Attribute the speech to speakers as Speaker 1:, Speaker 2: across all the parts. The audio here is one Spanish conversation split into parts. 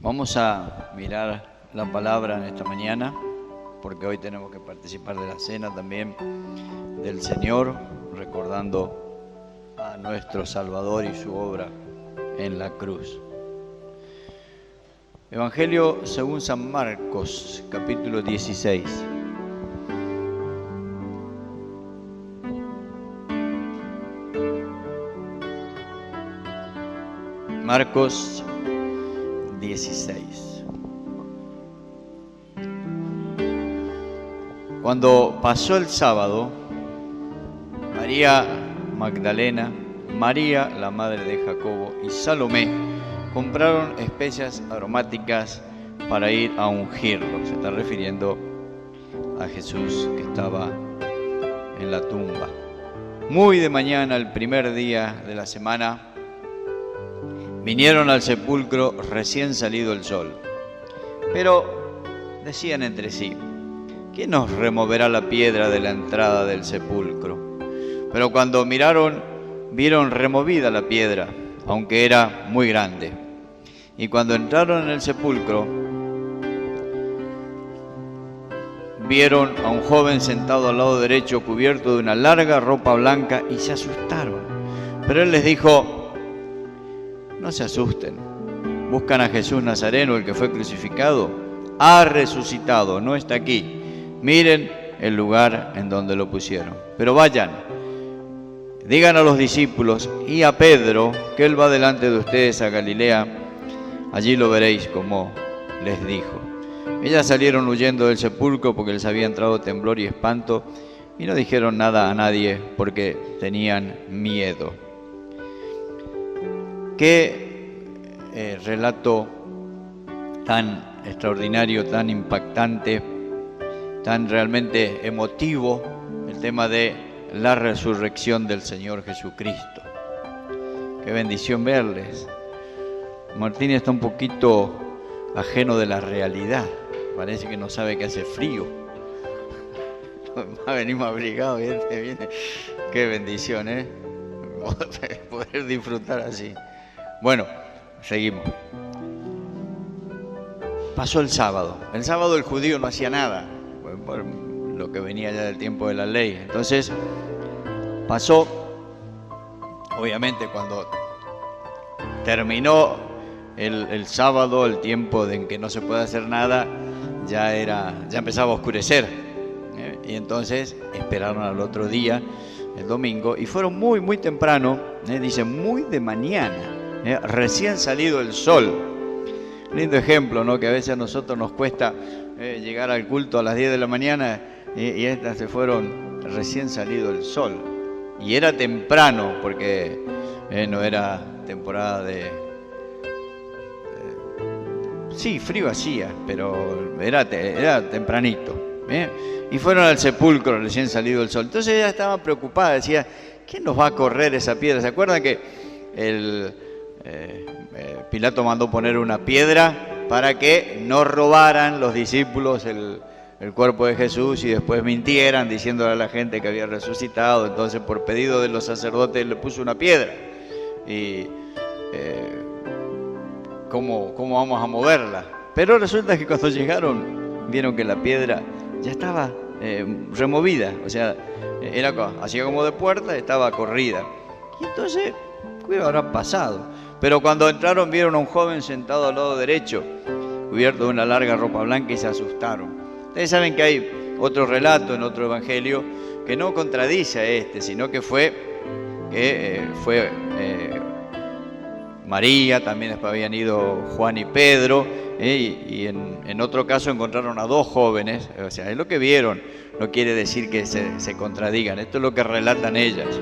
Speaker 1: Vamos a mirar la palabra en esta mañana, porque hoy tenemos que participar de la cena también del Señor, recordando a nuestro Salvador y su obra en la cruz. Evangelio según San Marcos, capítulo 16. Marcos 16. Cuando pasó el sábado, María Magdalena, María la madre de Jacobo y Salomé compraron especias aromáticas para ir a ungirlo. Se está refiriendo a Jesús que estaba en la tumba. Muy de mañana, el primer día de la semana, vinieron al sepulcro recién salido el sol. Pero decían entre sí: ¿quién nos removerá la piedra de la entrada del sepulcro? Pero cuando miraron, vieron removida la piedra, aunque era muy grande. Y cuando entraron en el sepulcro, vieron a un joven sentado al lado derecho, cubierto de una larga ropa blanca, y se asustaron. Pero él les dijo: no se asusten, buscan a Jesús Nazareno, el que fue crucificado. Ha resucitado, no está aquí. Miren el lugar en donde lo pusieron. Pero vayan, digan a los discípulos y a Pedro que él va delante de ustedes a Galilea. Allí lo veréis como les dijo. Ellas salieron huyendo del sepulcro porque les había entrado temblor y espanto, y no dijeron nada a nadie porque tenían miedo. Qué relato tan extraordinario, tan impactante, tan realmente emotivo, el tema de la resurrección del Señor Jesucristo. Qué bendición verles. Martín está un poquito ajeno de la realidad, parece que no sabe que hace frío. Venimos abrigados, viene. Qué bendición, poder disfrutar así. Bueno, seguimos. Pasó el sábado. El sábado el judío no hacía nada, por lo que venía ya del tiempo de la ley. Entonces, pasó, obviamente cuando terminó el sábado, el tiempo en que no se puede hacer nada, ya empezaba a oscurecer. Y entonces esperaron al otro día, el domingo, y fueron muy, muy temprano, dice muy de mañana. Recién salido el sol. Lindo ejemplo, ¿no? Que a veces a nosotros nos cuesta llegar al culto a las 10 de la mañana y estas se fueron recién salido el sol. Y era temprano porque no era temporada sí, frío hacía, pero era tempranito. Y fueron al sepulcro recién salido el sol. Entonces ella estaba preocupada, decía: ¿quién nos va a correr esa piedra? ¿Se acuerdan que Pilato mandó poner una piedra para que no robaran los discípulos el cuerpo de Jesús y después mintieran diciéndole a la gente que había resucitado? Entonces, por pedido de los sacerdotes, le puso una piedra. Y ¿cómo vamos a moverla? Pero resulta que cuando llegaron, vieron que la piedra ya estaba removida, o sea, era hacía como de puerta, estaba corrida. Y entonces, ¿qué habrá pasado? Pero cuando entraron, vieron a un joven sentado al lado derecho, cubierto de una larga ropa blanca, y se asustaron. Ustedes saben que hay otro relato en otro evangelio que no contradice a este, sino que fue María, también después habían ido Juan y Pedro, y en otro caso encontraron a dos jóvenes. O sea, es lo que vieron, no quiere decir que se contradigan, esto es lo que relatan ellas.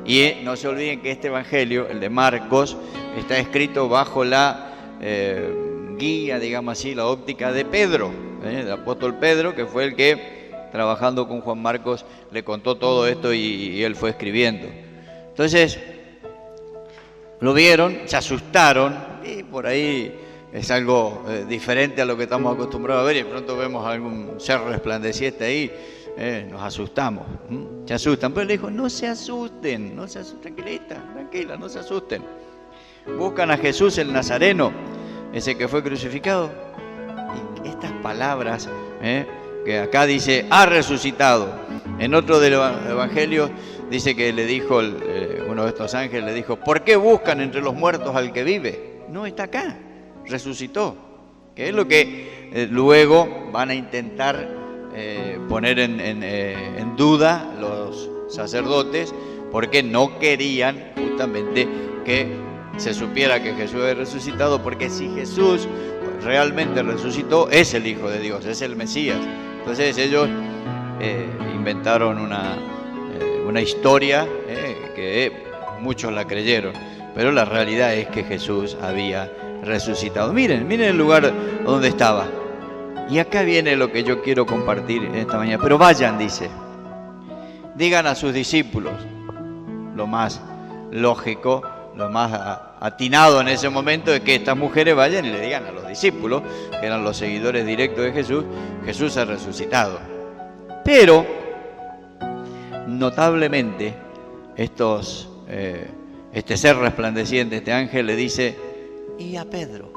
Speaker 1: Y no se olviden que este evangelio, el de Marcos, está escrito bajo la guía, digamos así, la óptica de Pedro, del apóstol Pedro, que fue el que, trabajando con Juan Marcos, le contó todo esto y él fue escribiendo. Entonces, lo vieron, se asustaron, y por ahí es algo diferente a lo que estamos acostumbrados a ver, y de pronto vemos algún ser resplandeciente ahí, nos asustamos, se asustan. Pero le dijo: no se asusten, tranquila, no se asusten. Buscan a Jesús el Nazareno, ese que fue crucificado. Y estas palabras, que acá dice, ha resucitado. En otro de los evangelios dice que le dijo, uno de estos ángeles le dijo, ¿por qué buscan entre los muertos al que vive? No está acá, resucitó. Que es lo que luego van a intentar poner en duda los sacerdotes, porque no querían justamente que se supiera que Jesús había resucitado, porque si Jesús realmente resucitó, es el Hijo de Dios, es el Mesías. Entonces ellos inventaron una historia que muchos la creyeron, pero la realidad es que Jesús había resucitado. Miren el lugar donde estaba. Y acá viene lo que yo quiero compartir esta mañana. Pero vayan, dice, digan a sus discípulos. Lo más lógico, lo más atinado en ese momento es que estas mujeres vayan y le digan a los discípulos, que eran los seguidores directos de Jesús, Jesús ha resucitado. Pero, notablemente, este ser resplandeciente, este ángel le dice, y a Pedro.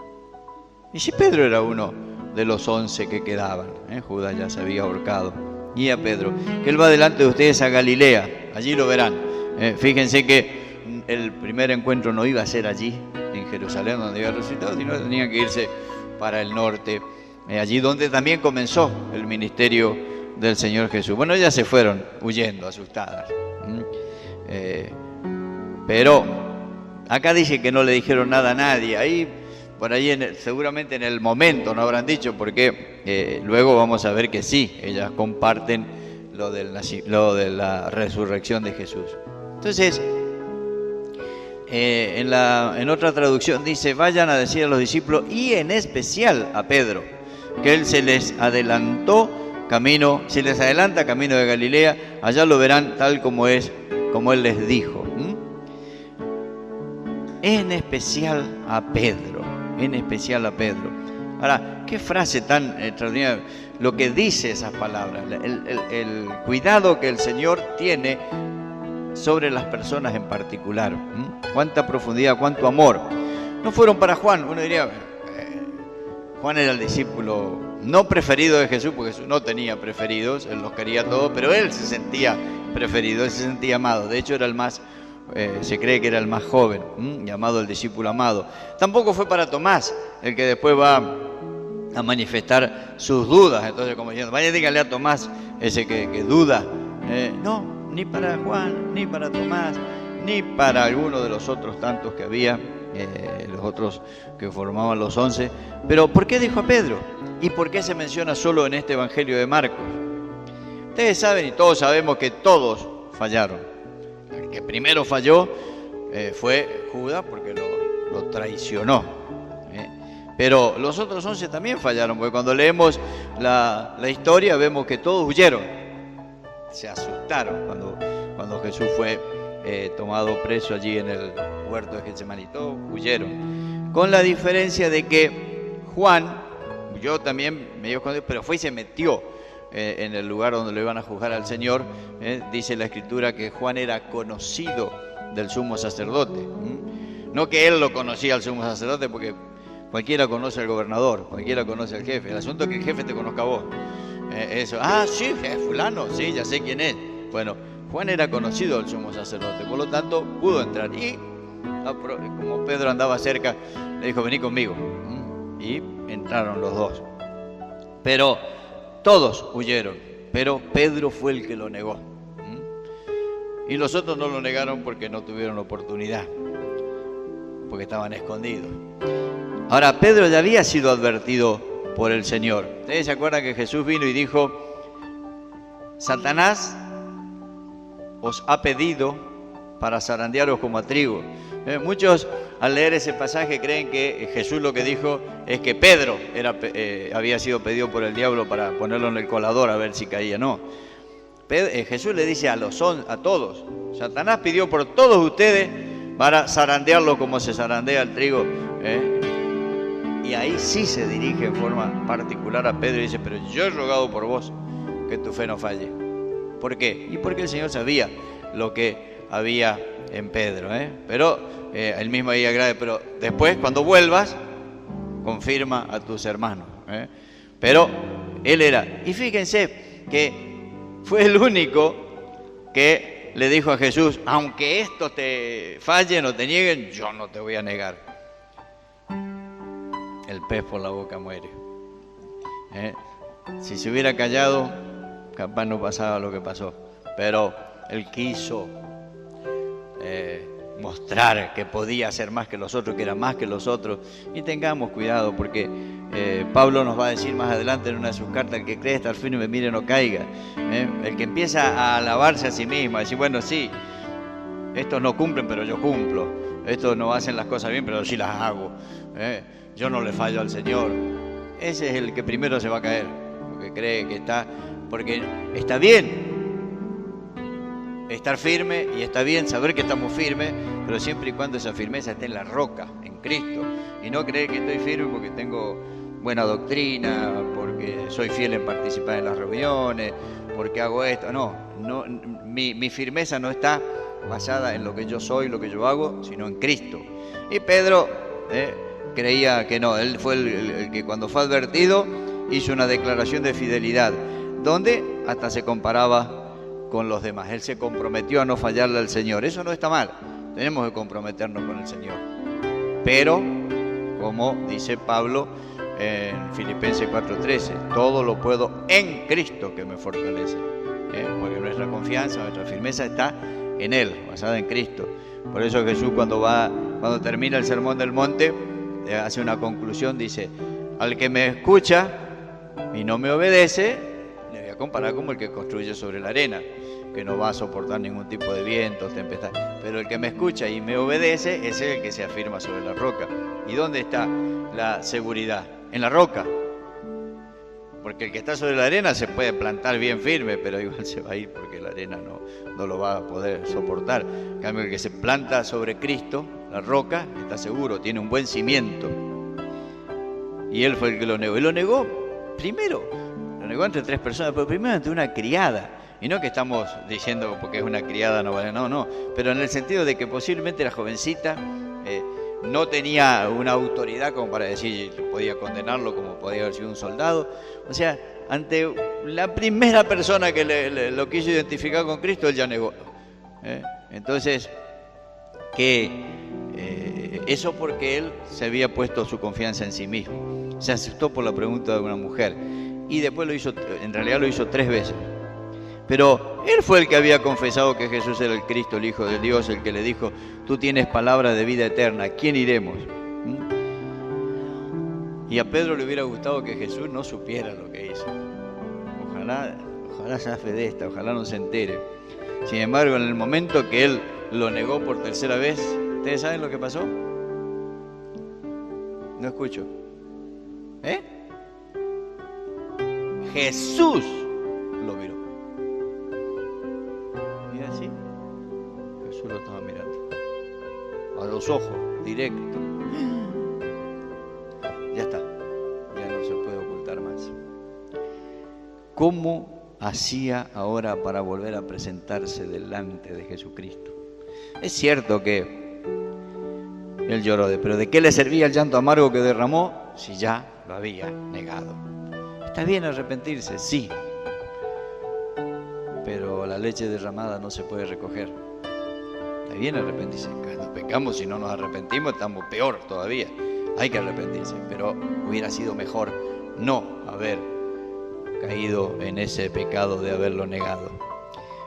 Speaker 1: Y si Pedro era uno de los 11 que quedaban, Judas ya se había ahorcado. Y a Pedro, que él va delante de ustedes a Galilea, allí lo verán. Fíjense que el primer encuentro no iba a ser allí, en Jerusalén, donde había resucitado, sino tenían que irse para el norte, allí donde también comenzó el ministerio del Señor Jesús. Bueno, ellas se fueron huyendo, asustadas. Pero acá dice que no le dijeron nada a nadie. Ahí, por ahí, seguramente en el momento no habrán dicho, porque luego vamos a ver que sí, ellas comparten lo de la resurrección de Jesús. Entonces, en otra traducción dice, vayan a decir a los discípulos, y en especial a Pedro, que él se les adelanta camino de Galilea, allá lo verán tal como es, como él les dijo. En especial a Pedro, en especial a Pedro. Ahora, qué frase tan extraordinaria, lo que dice esas palabras, el cuidado que el Señor tiene sobre las personas en particular. Cuánta profundidad, cuánto amor. No fueron para Juan, uno diría, Juan era el discípulo no preferido de Jesús, porque Jesús no tenía preferidos, él los quería todos, pero él se sentía preferido, él se sentía amado. De hecho, era el más, se cree que era el más joven, llamado el discípulo amado. Tampoco fue para Tomás, el que después va a manifestar sus dudas. Entonces, como diciendo, vaya, díganle a Tomás, ese que duda. No, ni para Juan, ni para Tomás, ni para alguno de los otros tantos que había, los otros que formaban los 11. Pero ¿por qué dijo a Pedro? ¿Y por qué se menciona solo en este Evangelio de Marcos? Ustedes saben y todos sabemos que todos fallaron. El que primero falló fue Judas, porque lo traicionó. Pero los otros 11 también fallaron, porque cuando leemos la historia vemos que todos huyeron. Se asustaron cuando Jesús fue tomado preso allí en el huerto de Getsemaní. Todos huyeron. Con la diferencia de que Juan huyó también, medio escondido, pero fue y se metió en el lugar donde lo iban a juzgar al Señor. Dice la Escritura que Juan era conocido del sumo sacerdote. No que él lo conocía al sumo sacerdote, porque cualquiera conoce al gobernador, cualquiera conoce al jefe. El asunto es que el jefe te conozca a vos. Eso, sí, fulano, sí, ya sé quién es. Bueno, Juan era conocido del sumo sacerdote, por lo tanto pudo entrar. Y como Pedro andaba cerca, le dijo, vení conmigo. Y entraron los dos. Pero todos huyeron, pero Pedro fue el que lo negó. Y los otros no lo negaron porque no tuvieron oportunidad, porque estaban escondidos. Ahora, Pedro ya había sido advertido por el Señor. Ustedes se acuerdan que Jesús vino y dijo, Satanás os ha pedido para zarandearos como a trigo. Muchos al leer ese pasaje creen que Jesús lo que dijo es que Pedro había sido pedido por el diablo para ponerlo en el colador a ver si caía. No. Jesús le dice a todos, Satanás pidió por todos ustedes para zarandearlo como se zarandea el trigo. Y ahí sí se dirige en forma particular a Pedro y dice, pero yo he rogado por vos que tu fe no falle. ¿Por qué? Y porque el Señor sabía lo que había en Pedro. Pero él mismo ahí agrade, pero después cuando vuelvas, confirma a tus hermanos. Pero él era, y fíjense que fue el único que le dijo a Jesús, aunque estos te fallen o te nieguen, yo no te voy a negar. El pez por la boca muere. Si se hubiera callado, capaz no pasaba lo que pasó. Pero él quiso mostrar que podía ser más que los otros, que era más que los otros. Y tengamos cuidado, porque Pablo nos va a decir más adelante en una de sus cartas, el que cree hasta el fin y me mire no caiga. El que empieza a alabarse a sí mismo, a decir, bueno, sí, estos no cumplen, pero yo cumplo. Estos no hacen las cosas bien, pero yo sí las hago. Yo no le fallo al Señor. Ese es el que primero se va a caer, porque cree que porque está bien estar firme y está bien saber que estamos firmes, pero siempre y cuando esa firmeza esté en la roca, en Cristo, y no creer que estoy firme porque tengo buena doctrina, porque soy fiel en participar en las reuniones, porque hago esto. No, mi firmeza no está basada en lo que yo soy, lo que yo hago, sino en Cristo. Y Pedro creía que no, él fue el que cuando fue advertido hizo una declaración de fidelidad, donde hasta se comparaba con los demás. Él se comprometió a no fallarle al Señor. Eso no está mal, tenemos que comprometernos con el Señor. Pero, como dice Pablo en Filipenses 4:13, todo lo puedo en Cristo que me fortalece. Porque nuestra confianza, nuestra firmeza está en Él, basada en Cristo. Por eso Jesús cuando termina el Sermón del Monte, hace una conclusión, dice, al que me escucha y no me obedece, le voy a comparar como el que construye sobre la arena, que no va a soportar ningún tipo de viento, tempestad. Pero el que me escucha y me obedece es el que se afirma sobre la roca. ¿Y dónde está la seguridad? En la roca. Porque el que está sobre la arena se puede plantar bien firme, pero igual se va a ir porque la arena no lo va a poder soportar. En cambio, el que se planta sobre Cristo, la roca, está seguro, tiene un buen cimiento. Y él fue el que lo negó. Y lo negó primero, lo negó entre 3 personas, pero primero ante una criada. Y no que estamos diciendo porque es una criada no vale, no, pero en el sentido de que posiblemente la jovencita no tenía una autoridad como para decir, podía condenarlo como podía haber sido un soldado. O sea, ante la primera persona que lo quiso identificar con Cristo, él ya negó. Entonces, eso porque él se había puesto su confianza en sí mismo. Se asustó por la pregunta de una mujer. Y después en realidad lo hizo 3 veces. Pero él fue el que había confesado que Jesús era el Cristo, el Hijo de Dios, el que le dijo, tú tienes palabra de vida eterna, ¿a quién iremos? Y a Pedro le hubiera gustado que Jesús no supiera lo que hizo. Ojalá se afe de esta, ojalá no se entere. Sin embargo, en el momento que él lo negó por 3.ª vez, ¿ustedes saben lo que pasó? No escucho. Jesús lo miró. Mira así. Jesús lo estaba mirando. A los ojos, directo. Ya está. Ya no se puede ocultar más. ¿Cómo hacía ahora para volver a presentarse delante de Jesucristo? Es cierto que él lloró, pero ¿de qué le servía el llanto amargo que derramó si ya lo había negado? Está bien arrepentirse, sí, pero la leche derramada no se puede recoger. Está bien arrepentirse. Cuando pecamos, si no nos arrepentimos, estamos peor todavía. Hay que arrepentirse, pero hubiera sido mejor no haber caído en ese pecado de haberlo negado.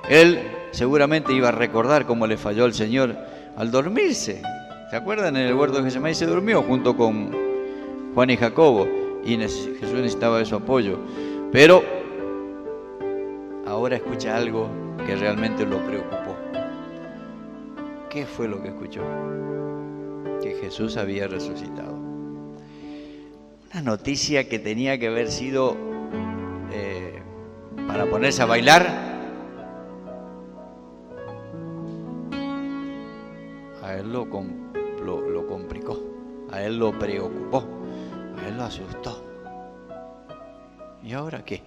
Speaker 1: Él seguramente iba a recordar cómo le falló al Señor al dormirse. ¿Se acuerdan? En el huerto de Getsemaní se durmió junto con Juan y Jacobo y Jesús necesitaba de su apoyo. Pero ahora escucha algo que realmente lo preocupó. ¿Qué fue lo que escuchó? Que Jesús había resucitado. Una noticia que tenía que haber sido para ponerse a bailar. A él lo complicó, a él lo preocupó, a él lo asustó. ¿Y ahora qué?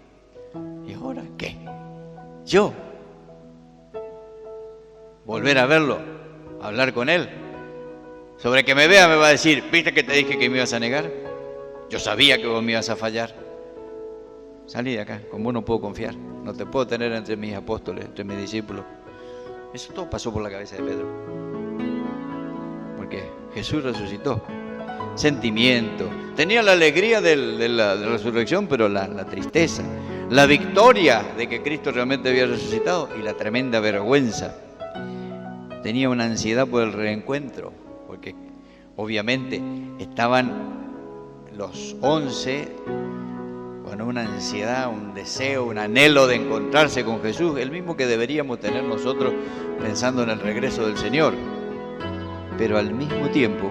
Speaker 1: ¿Y ahora qué? ¿Yo? ¿Volver a verlo? ¿Hablar con él? Sobre que me vea me va a decir, ¿viste que te dije que me ibas a negar? Yo sabía que vos me ibas a fallar. Salí de acá, con vos no puedo confiar. No te puedo tener entre mis apóstoles, entre mis discípulos. Eso todo pasó por la cabeza de Pedro. Porque Jesús resucitó. Sentimiento. Tenía la alegría de la resurrección, pero la tristeza. La victoria de que Cristo realmente había resucitado y la tremenda vergüenza. Tenía una ansiedad por el reencuentro, porque obviamente estaban los 11 con una ansiedad, un deseo, un anhelo de encontrarse con Jesús, el mismo que deberíamos tener nosotros pensando en el regreso del Señor. Pero al mismo tiempo,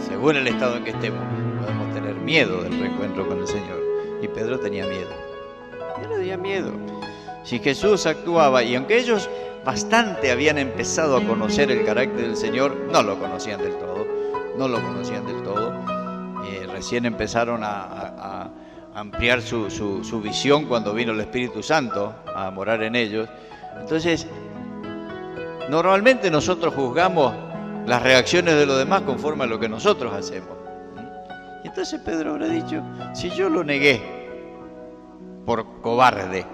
Speaker 1: según el estado en que estemos, podemos tener miedo del reencuentro con el Señor. Y Pedro tenía miedo. Yo no tenía miedo. Si Jesús actuaba, y aunque ellos bastante habían empezado a conocer el carácter del Señor, no lo conocían del todo. Recién empezaron a ampliar su visión cuando vino el Espíritu Santo a morar en ellos. Entonces, normalmente nosotros juzgamos las reacciones de los demás conforme a lo que nosotros hacemos. Y entonces Pedro habrá dicho, si yo lo negué por cobarde,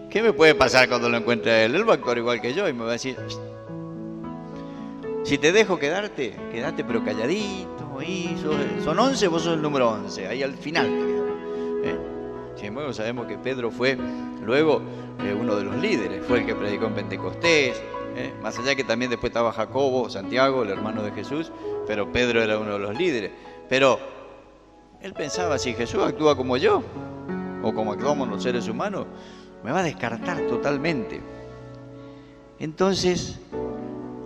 Speaker 1: ¿qué me puede pasar cuando lo encuentre a él? Él va a actuar igual que yo y me va a decir, si te dejo quedate pero calladito. Son 11, vos sos el número 11, ahí al final te quedamos. Sin embargo, sabemos que Pedro fue luego uno de los líderes, fue el que predicó en Pentecostés, más allá que también después estaba Jacobo, Santiago, el hermano de Jesús, pero Pedro era uno de los líderes. Pero él pensaba, si Jesús actúa como yo, o como actuamos los seres humanos, me va a descartar totalmente. Entonces,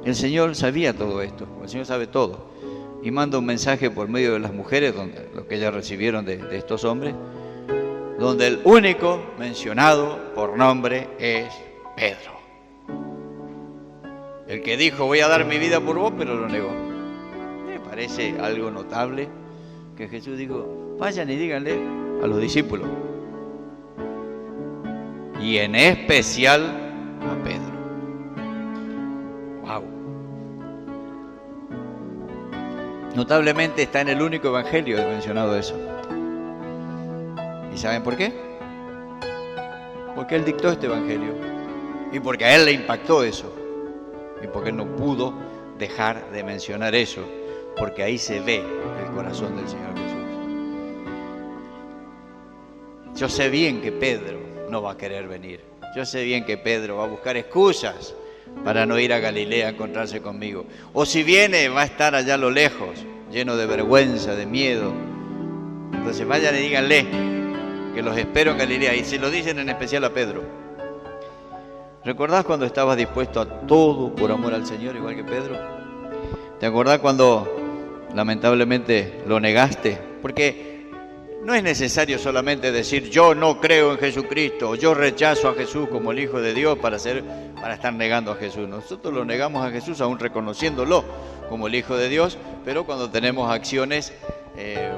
Speaker 1: el Señor sabía todo esto, el Señor sabe todo. Y manda un mensaje por medio de las mujeres, lo que ellas recibieron de estos hombres, donde el único mencionado por nombre es Pedro. El que dijo, voy a dar mi vida por vos, pero lo negó. Me parece algo notable que Jesús dijo, vayan y díganle a los discípulos. Y en especial a Pedro. ¡Wow! Notablemente está en el único evangelio mencionado eso. ¿Y saben por qué? Porque él dictó este evangelio. Y porque a él le impactó eso. Y porque él no pudo dejar de mencionar eso. Porque ahí se ve el corazón del Señor Jesús. Yo sé bien que Pedro no va a querer venir. Yo sé bien que Pedro va a buscar excusas para no ir a Galilea a encontrarse conmigo. O si viene, va a estar allá a lo lejos, lleno de vergüenza, de miedo. Entonces vayan y díganle que los espero en Galilea. Y se lo dicen en especial a Pedro. ¿Recordás cuando estabas dispuesto a todo por amor al Señor, igual que Pedro? ¿Te acordás cuando lamentablemente lo negaste? Porque no es necesario solamente decir yo no creo en Jesucristo o yo rechazo a Jesús como el Hijo de Dios para estar negando a Jesús. Nosotros lo negamos a Jesús aún reconociéndolo como el Hijo de Dios, pero cuando tenemos acciones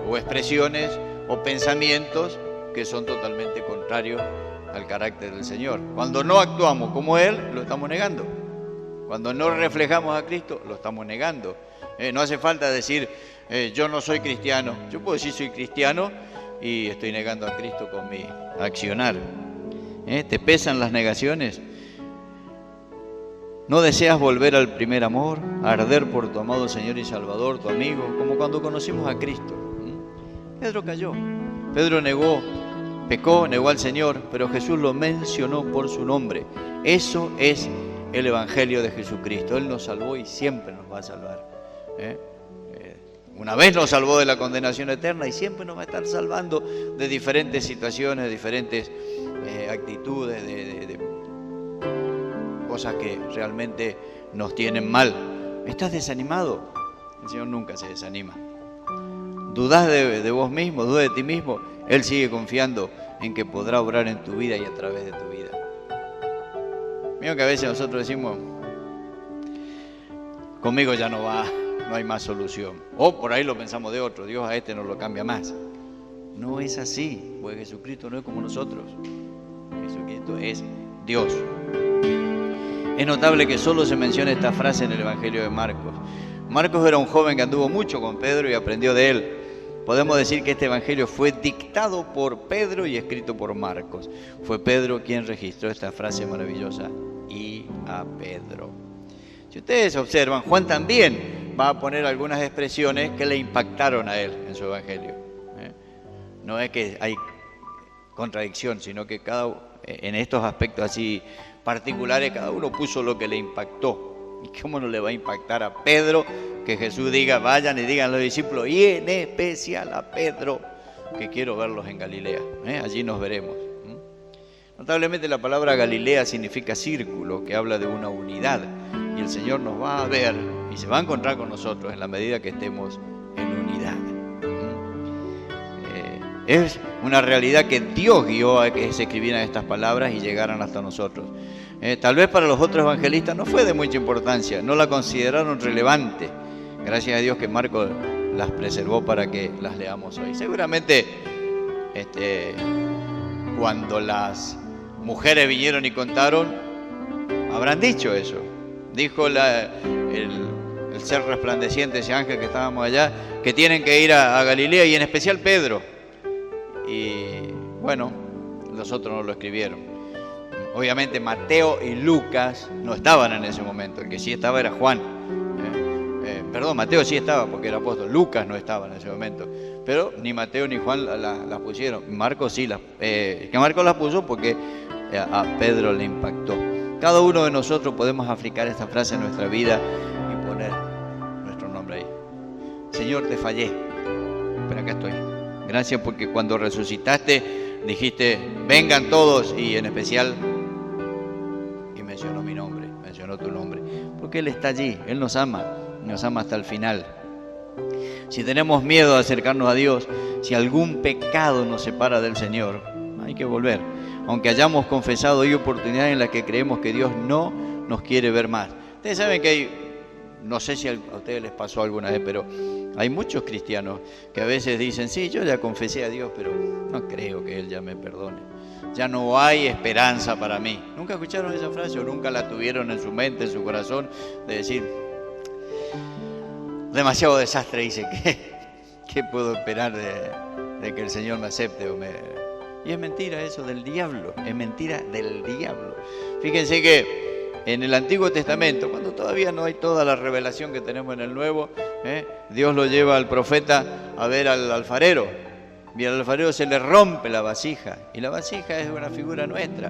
Speaker 1: o expresiones o pensamientos que son totalmente contrarios al carácter del Señor. Cuando no actuamos como Él, lo estamos negando. Cuando no reflejamos a Cristo, lo estamos negando. No hace falta decir yo no soy cristiano. Yo puedo decir soy cristiano y estoy negando a Cristo con mi accionar. ¿Te pesan las negaciones? ¿No deseas volver al primer amor, a arder por tu amado Señor y Salvador, tu amigo, como cuando conocimos a Cristo? Pedro cayó, Pedro negó, pecó, negó al Señor, pero Jesús lo mencionó por su nombre. Eso es el Evangelio de Jesucristo. Él nos salvó y siempre nos va a salvar. Una vez nos salvó de la condenación eterna y siempre nos va a estar salvando de diferentes situaciones, de diferentes actitudes, de cosas que realmente nos tienen mal. ¿Estás desanimado? El Señor nunca se desanima. ¿Dudás de vos mismo? ¿Dudás de ti mismo? Él sigue confiando en que podrá obrar en tu vida y a través de tu vida. Mira que a veces nosotros decimos, conmigo ya no va, no hay más solución. O por ahí lo pensamos de otro, Dios a este no lo cambia más. No es así, porque Jesucristo no es como nosotros. Jesucristo es Dios. Es notable que solo se menciona esta frase en el Evangelio de Marcos. Marcos era un joven que anduvo mucho con Pedro y aprendió de él. Podemos decir que este evangelio fue dictado por Pedro y escrito por Marcos. Fue Pedro quien registró esta frase maravillosa: y a Pedro. Si ustedes observan, Juan también va a poner algunas expresiones que le impactaron a él en su evangelio. No es que hay contradicción, sino que en estos aspectos así particulares, cada uno puso lo que le impactó. ¿Y cómo no le va a impactar a Pedro que Jesús diga, vayan y digan a los discípulos, y en especial a Pedro, que quiero verlos en Galilea? Allí nos veremos. Notablemente la palabra Galilea significa círculo, que habla de una unidad. Y el Señor nos va a ver y se va a encontrar con nosotros en la medida que estemos en unidad. Es una realidad que Dios guió a que se escribieran estas palabras y llegaran hasta nosotros. Tal vez para los otros evangelistas no fue de mucha importancia, no la consideraron relevante. Gracias a Dios que Marcos las preservó para que las leamos hoy. Seguramente cuando las mujeres vinieron y contaron, habrán dicho eso. Dijo el ser resplandeciente, ese ángel que estábamos allá, que tienen que ir a Galilea, y en especial Pedro. Y bueno, los otros no lo escribieron. Obviamente Mateo y Lucas no estaban en ese momento. El que sí estaba era Juan. Perdón, Mateo sí estaba porque era apóstol. Lucas no estaba en ese momento. Pero ni Mateo ni Juan las pusieron. Marcos sí, que Marcos las puso porque a Pedro le impactó. Cada uno de nosotros podemos aplicar esta frase en nuestra vida y poner nuestro nombre ahí. Señor, te fallé, pero acá estoy. Gracias porque cuando resucitaste dijiste, vengan todos, y en especial, y mencionó mi nombre, mencionó tu nombre, porque Él está allí, Él nos ama hasta el final. Si tenemos miedo de acercarnos a Dios, si algún pecado nos separa del Señor, hay que volver. Aunque hayamos confesado, hay oportunidades en las que creemos que Dios no nos quiere ver más. Ustedes saben que hay, no sé si a ustedes les pasó alguna vez, pero hay muchos cristianos que a veces dicen, sí, yo ya confesé a Dios, pero no creo que Él ya me perdone. Ya no hay esperanza para mí. ¿Nunca escucharon esa frase o nunca la tuvieron en su mente, en su corazón, de decir, demasiado desastre hice, ¿qué puedo esperar de que el Señor me acepte o me... Y es mentira eso del diablo, es mentira del diablo. Fíjense que en el Antiguo Testamento, cuando todavía no hay toda la revelación que tenemos en el Nuevo, Dios lo lleva al profeta a ver al alfarero, y al alfarero se le rompe la vasija, y la vasija es una figura nuestra,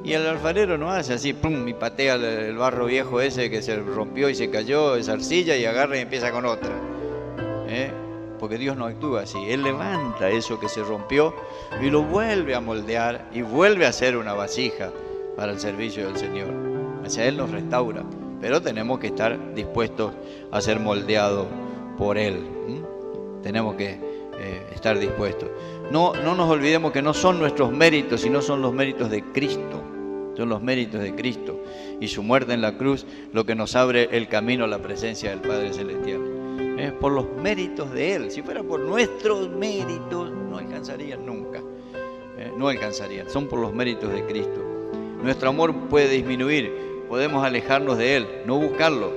Speaker 1: y el alfarero no hace así, pum, y patea el barro viejo ese que se rompió y se cayó, esa arcilla, y agarra y empieza con otra. Porque Dios no actúa así. Él levanta eso que se rompió y lo vuelve a moldear y vuelve a hacer una vasija para el servicio del Señor. O sea, Él nos restaura, pero tenemos que estar dispuestos a ser moldeados por Él. Tenemos que estar dispuestos. No nos olvidemos que no son nuestros méritos, sino son los méritos de Cristo. Son los méritos de Cristo y su muerte en la cruz lo que nos abre el camino a la presencia del Padre Celestial. Es por los méritos de Él. Si fuera por nuestros méritos, no alcanzarían nunca. No alcanzarían. Son por los méritos de Cristo. Nuestro amor puede disminuir, podemos alejarnos de Él, no buscarlo.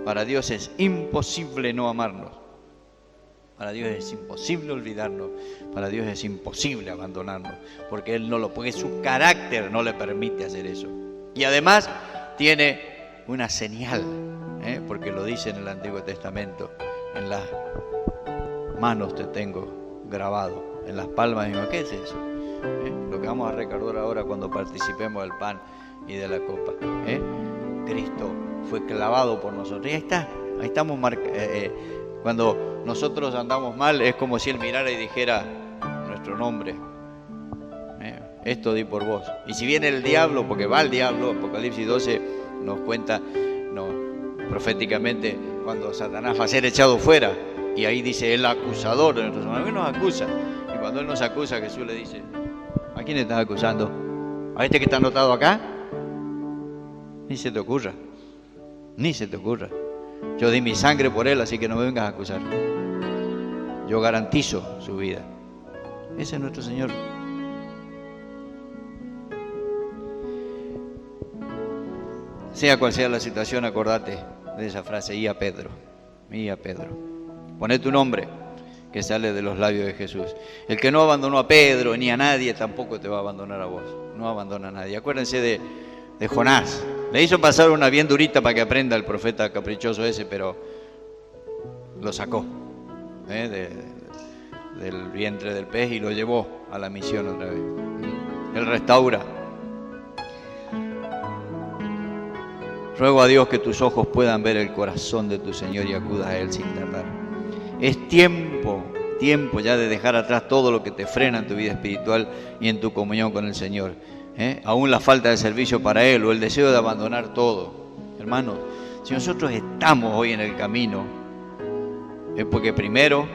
Speaker 1: Para Dios es imposible no amarnos. Para Dios es imposible olvidarnos. Para Dios es imposible abandonarnos. Porque porque su carácter no le permite hacer eso. Y además tiene una señal, porque lo dice en el Antiguo Testamento. En las manos te tengo grabado, en las palmas mismas. ¿Qué es eso? Lo que vamos a recordar ahora cuando participemos del pan y de la copa. Cristo fue clavado por nosotros. Y ahí estamos cuando nosotros andamos mal, es como si Él mirara y dijera nuestro nombre. Esto di por vos. Y si viene el diablo, porque va el diablo, Apocalipsis 12 nos cuenta proféticamente cuando Satanás va a ser echado fuera, y ahí dice el acusador de nuestros hermanos, Él nos acusa, y cuando Él nos acusa, Jesús le dice, ¿a quién estás acusando? ¿A este que está anotado acá? Ni se te ocurra, yo di mi sangre por Él, así que no me vengas a acusar. Yo garantizo su vida. Ese es nuestro Señor. Sea cual sea la situación, acordate de esa frase, y a Pedro. y a Pedro. Poné tu nombre, que sale de los labios de Jesús. El que no abandonó a Pedro ni a nadie, tampoco te va a abandonar a vos. No abandona a nadie. Acuérdense de Jonás. Le hizo pasar una bien durita para que aprenda el profeta caprichoso ese, pero lo sacó del vientre del pez y lo llevó a la misión otra vez. Él restaura. Ruego a Dios que tus ojos puedan ver el corazón de tu Señor y acudas a Él sin tardar. Es tiempo ya de dejar atrás todo lo que te frena en tu vida espiritual y en tu comunión con el Señor. Aún la falta de servicio para Él o el deseo de abandonar todo. Hermanos, si nosotros estamos hoy en el camino, es porque primero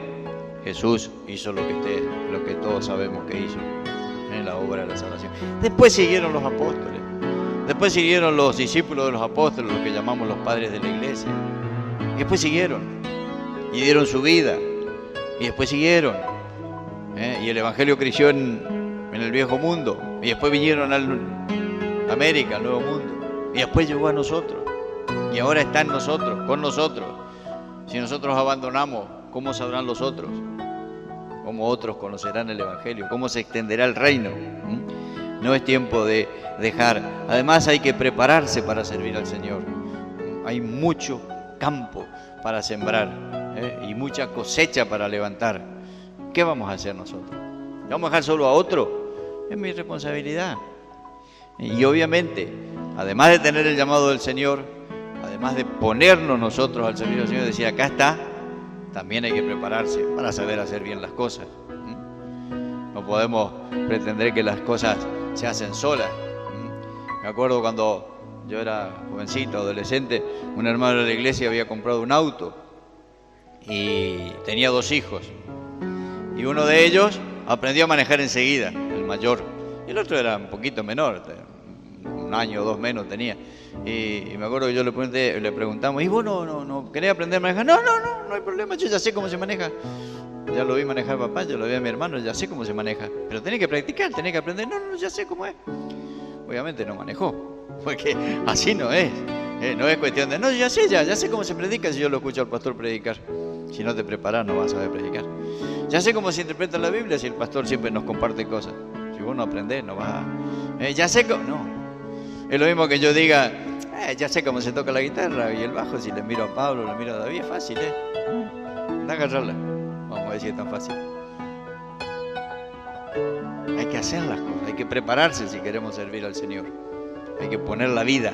Speaker 1: Jesús hizo lo que todos sabemos que hizo, en la obra de la salvación. Después siguieron los apóstoles. Después siguieron los discípulos de los apóstoles, los que llamamos los padres de la iglesia. Y después siguieron. Y dieron su vida. Y después siguieron. Y el evangelio creció en el viejo mundo. Y después vinieron a América, al nuevo mundo. Y después llegó a nosotros. Y ahora está en nosotros, con nosotros. Si nosotros abandonamos, ¿cómo sabrán los otros? ¿Cómo otros conocerán el evangelio? ¿Cómo se extenderá el reino? No es tiempo de dejar. Además hay que prepararse para servir al Señor. Hay mucho campo para sembrar y mucha cosecha para levantar. ¿Qué vamos a hacer nosotros? ¿Vamos a dejar solo a otro? Es mi responsabilidad. Y obviamente, además de tener el llamado del Señor, además de ponernos nosotros al servicio del Señor y decir, acá está, también hay que prepararse para saber hacer bien las cosas. No podemos pretender que las cosas se hacen solas. Me acuerdo cuando yo era jovencito, adolescente, un hermano de la iglesia había comprado un auto y tenía 2 hijos. Y uno de ellos aprendió a manejar enseguida, el mayor. Y el otro era un poquito menor, 1 año o 2 menos tenía. Y me acuerdo que yo le preguntamos, ¿y vos no querés aprender a manejar? No hay problema, yo ya sé cómo se maneja. Ya lo vi manejar papá, yo lo vi a mi hermano, ya sé cómo se maneja. Pero tenés que practicar, tenés que aprender. No, ya sé cómo es. Obviamente no manejó, porque así no es. No es cuestión de, no, ya sé cómo se predica si yo lo escucho al pastor predicar. Si no te preparas no vas a saber predicar. Ya sé cómo se interpreta la Biblia si el pastor siempre nos comparte cosas. Si vos no aprendés, no vas a... ya sé cómo... No. Es lo mismo que yo diga, ya sé cómo se toca la guitarra y el bajo. Si le miro a Pablo, le miro a David, es fácil, Anda a agarrarla. Vamos a decir, es tan fácil. Hay que hacer las cosas, hay que prepararse si queremos servir al Señor. Hay que poner la vida.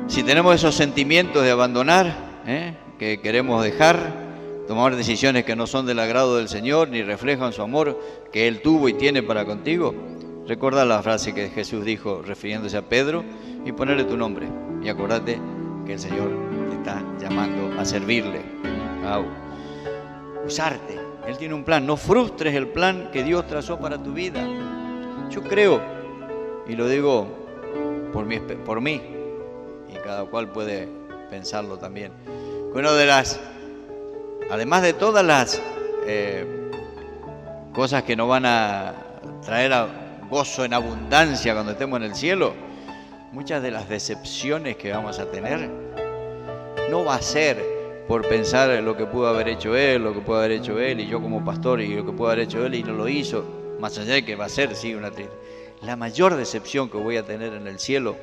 Speaker 1: Si tenemos esos sentimientos de abandonar, que queremos dejar, tomar decisiones que no son del agrado del Señor, ni reflejan su amor que Él tuvo y tiene para contigo, recuerda la frase que Jesús dijo refiriéndose a Pedro y ponerle tu nombre. Y acordate que el Señor te está llamando a servirle, a usarte. Él tiene un plan. No frustres el plan que Dios trazó para tu vida. Yo creo, y lo digo por mí, y cada cual puede pensarlo también, que una de las, además de todas las cosas que nos van a traer a gozo en abundancia cuando estemos en el cielo, muchas de las decepciones que vamos a tener no va a ser por pensar en lo que pudo haber hecho él, lo que pudo haber hecho él y yo como pastor y lo que pudo haber hecho él y no lo hizo, más allá de que va a ser, sí, una triste. La mayor decepción que voy a tener en el cielo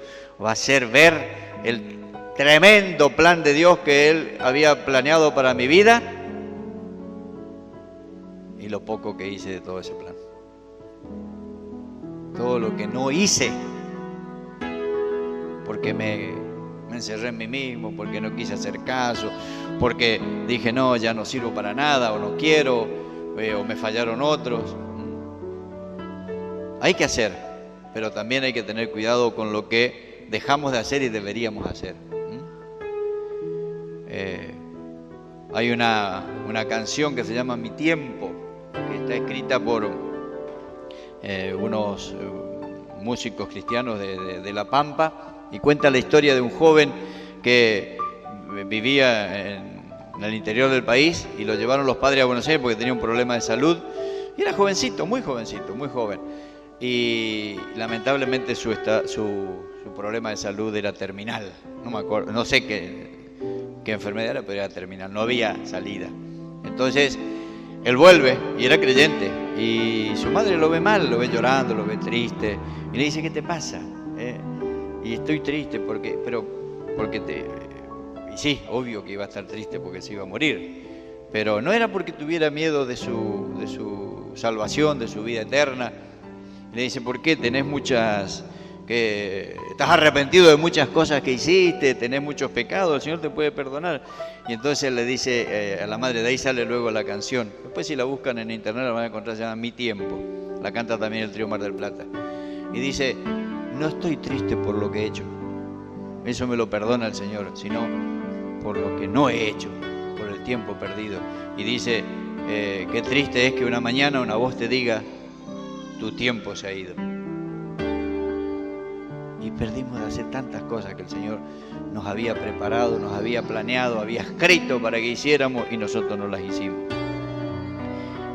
Speaker 1: va a ser ver el tremendo plan de Dios que Él había planeado para mi vida y lo poco que hice de todo ese plan. Todo lo que no hice porque me encerré en mí mismo, porque no quise hacer caso, porque dije no, ya no sirvo para nada o no quiero, o me fallaron otros. Hay que hacer, pero también hay que tener cuidado con lo que dejamos de hacer y deberíamos hacer. Hay una canción que se llama Mi Tiempo, que está escrita por unos músicos cristianos de La Pampa, y cuenta la historia de un joven que vivía en el interior del país y lo llevaron los padres a Buenos Aires porque tenía un problema de salud y era jovencito, muy joven. Y lamentablemente su su problema de salud era terminal. No me acuerdo, no sé qué enfermedad era, pero era terminal, no había salida. Entonces, él vuelve y era creyente, y su madre lo ve mal, lo ve llorando, lo ve triste, y le dice: ¿qué te pasa? Y estoy triste porque y sí, obvio que iba a estar triste porque se iba a morir, pero no era porque tuviera miedo de su salvación, de su vida eterna. Y le dice: ¿por qué? Estás arrepentido de muchas cosas que hiciste, tenés muchos pecados, el Señor te puede perdonar. Y entonces él le dice a la madre, de ahí sale luego la canción. Después, si la buscan en internet, la van a encontrar, se llama Mi Tiempo. La canta también el Trío Mar del Plata. Y dice: no estoy triste por lo que he hecho, eso me lo perdona el Señor, sino por lo que no he hecho, por el tiempo perdido. Y dice: qué triste es que una mañana una voz te diga: tu tiempo se ha ido. Y perdimos de hacer tantas cosas que el Señor nos había preparado, nos había planeado, había escrito para que hiciéramos, y nosotros no las hicimos.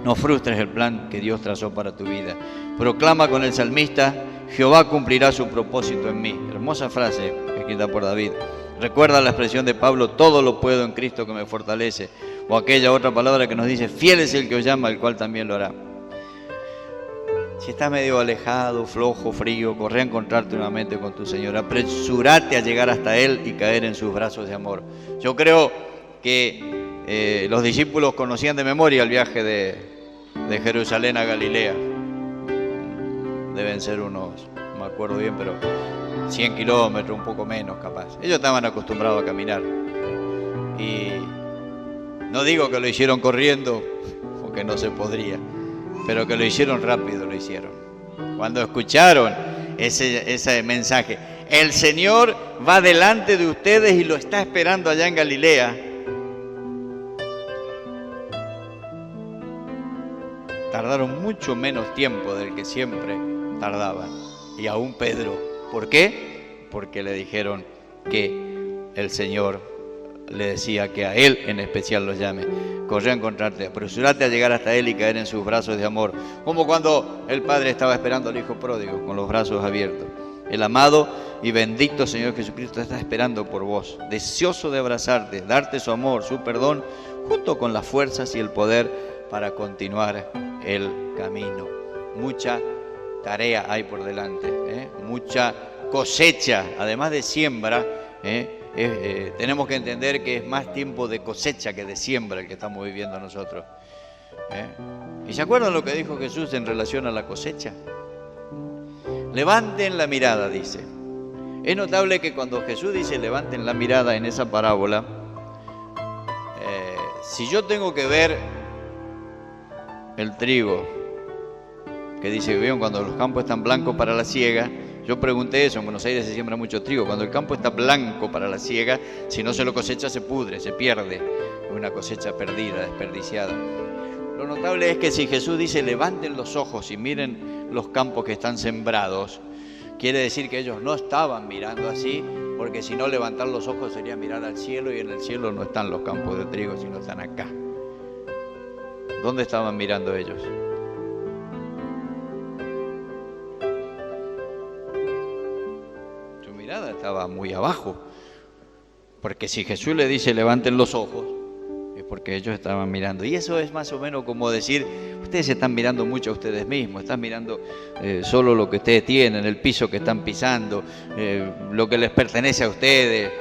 Speaker 1: No frustres el plan que Dios trazó para tu vida. Proclama con el salmista: Jehová cumplirá su propósito en mí. Hermosa frase escrita por David. Recuerda la expresión de Pablo: todo lo puedo en Cristo que me fortalece. O aquella otra palabra que nos dice: fiel es el que os llama, el cual también lo hará. Si estás medio alejado, flojo, frío, corre a encontrarte nuevamente con tu Señor. Apresúrate a llegar hasta Él y caer en sus brazos de amor. Yo creo que los discípulos conocían de memoria el viaje de Jerusalén a Galilea. Deben ser unos, no me acuerdo bien, pero 100 kilómetros, un poco menos capaz. Ellos estaban acostumbrados a caminar. Y no digo que lo hicieron corriendo, porque no se podría, pero que lo hicieron rápido, lo hicieron. Cuando escucharon ese mensaje: el Señor va delante de ustedes y lo está esperando allá en Galilea, tardaron mucho menos tiempo del que siempre tardaban. Y aún Pedro, ¿por qué? Porque le dijeron que el Señor le decía que a él en especial los llame. Corre a encontrarte, apresúrate a llegar hasta él y caer en sus brazos de amor, como cuando el padre estaba esperando al hijo pródigo con los brazos abiertos. El amado y bendito Señor Jesucristo está esperando por vos, deseoso de abrazarte, darte su amor, su perdón, junto con las fuerzas y el poder para continuar el camino. Mucha tarea hay por delante, mucha cosecha, además de siembra. Tenemos que entender que es más tiempo de cosecha que de siembra el que estamos viviendo nosotros. ¿Y se acuerdan lo que dijo Jesús en relación a la cosecha? Levanten la mirada, dice. Es notable que cuando Jesús dice levanten la mirada en esa parábola, si yo tengo que ver el trigo, que dice: ¿vieron cuando los campos están blancos para la siega? Yo pregunté eso, en Buenos Aires se siembra mucho trigo. Cuando el campo está blanco para la siega, si no se lo cosecha se pudre, se pierde. Es una cosecha perdida, desperdiciada. Lo notable es que si Jesús dice levanten los ojos y miren los campos que están sembrados, quiere decir que ellos no estaban mirando así, porque si no, levantar los ojos sería mirar al cielo, y en el cielo no están los campos de trigo, sino están acá. ¿Dónde estaban mirando ellos? Estaba muy abajo, porque si Jesús le dice levanten los ojos, es porque ellos estaban mirando. Y eso es más o menos como decir: ustedes se están mirando mucho a ustedes mismos, están mirando solo lo que ustedes tienen, el piso que están pisando, lo que les pertenece a ustedes,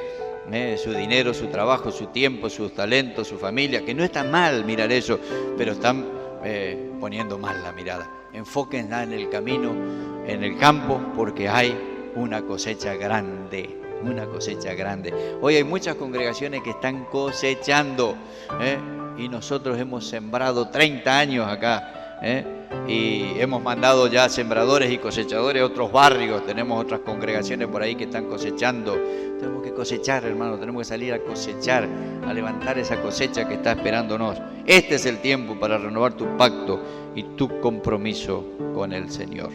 Speaker 1: su dinero, su trabajo, su tiempo, sus talentos, su familia, que no está mal mirar eso, pero están poniendo mal la mirada. Enfóquenla en el camino, en el campo, porque hay una cosecha grande, una cosecha grande. Hoy hay muchas congregaciones que están cosechando, y nosotros hemos sembrado 30 años acá, y hemos mandado ya sembradores y cosechadores a otros barrios. Tenemos otras congregaciones por ahí que están cosechando. Tenemos que cosechar, hermano, tenemos que salir a cosechar, a levantar esa cosecha que está esperándonos. Este es el tiempo para renovar tu pacto y tu compromiso con el Señor.